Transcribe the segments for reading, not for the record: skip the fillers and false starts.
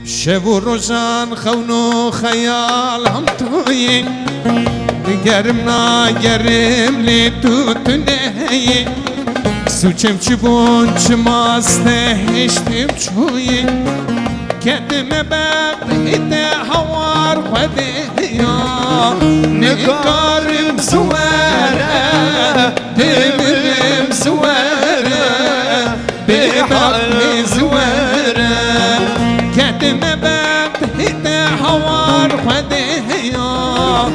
شب و روزان خون و خیال هم تویی گرم نگرم لی تو تنهی سوچم چبون چماسته هشتم چویی کدم ببهید هوار خده یا نگارم زواره دمرم زواره ببهید زواره کدم ببهید هوار خده یا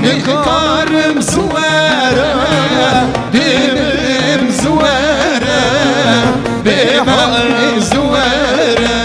نگارم زواره دمرم زواره ببهید زواره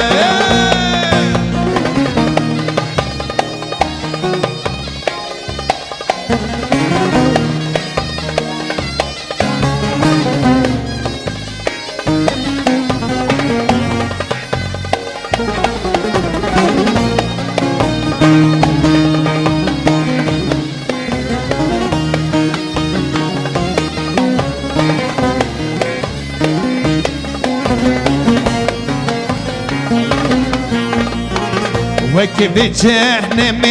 وكي بجهنم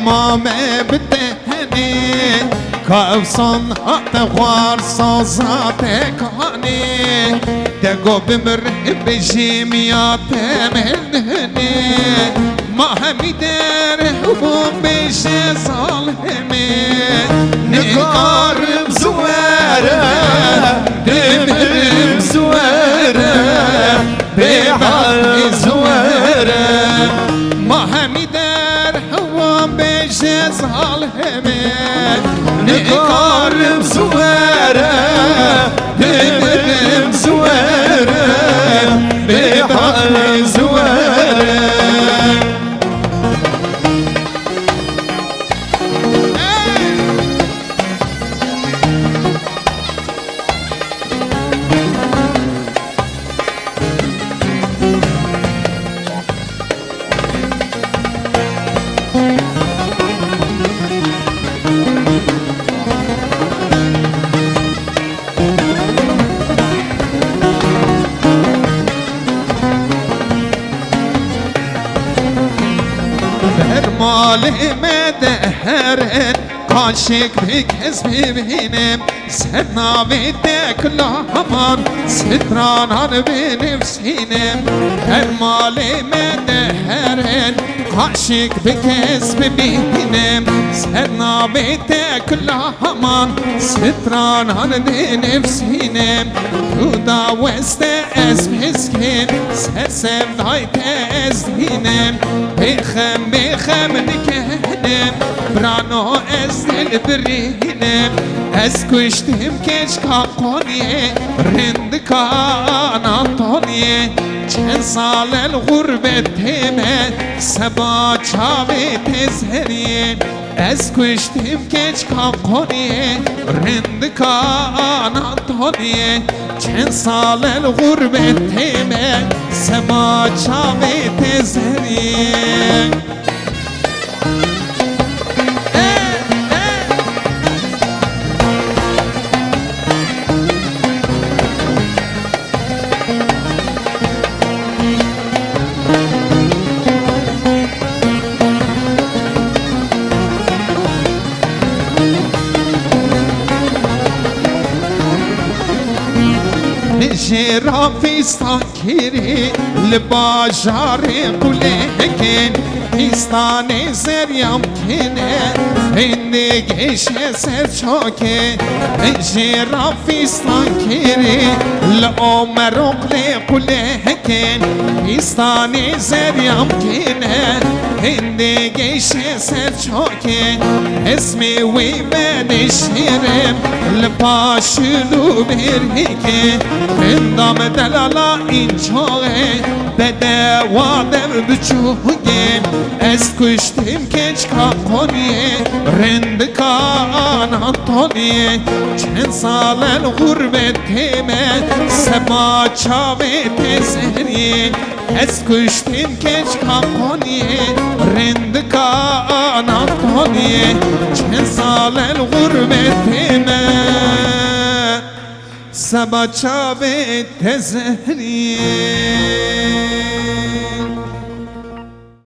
مام بدهني كأوصن أتغار صوزاتك هاني تقو بمرهب بجيميات مهنهني ما همي درهبو بجي ظالهمي نقار مزوارة دمر مزوارة بحال زوارة ما همي در هوا بجز هالهمت نقارم زواره دمرم زواره بحال زواره مال مدهرن قاشق بكز ببینم سرنا بدك لهمان ستران بنفسینم هر مال مدهرن قاشق بكز ببینم سرنا بدك لهمان ستران بنفسینم خدا وست اسم مسکین سرسم دایت ازدینم بخم نکهنم برانو از دل برینم از کشتم کش کاقونیه رند کان آنتونیه چند سال الغربت همه سبا چاوت زهریه از کشتم کش کاقونیه رند کان آنتونیه چند سال الغربت همه سبا چاوت زهریه جرا فيستان كيري لباجار قلهكين فيستان زريام كينه هندقش سر شوكي جرا فيستان كيري لأمر قلهكين فيستان زريام كينه هندقش سر شوكي اسمي ويبان الشيرم لباشلو برهكين اندام دلالا اینجاغه بده وادم بچوگه از کشتیم کچ کاقونیه رند کان آنتونیه چند سال الغربت همه سبا چاوت زهریه از کشتیم کچ کاقونیه رند کان آنتونیه چند سال الغربت همه سبا چاوت زهریه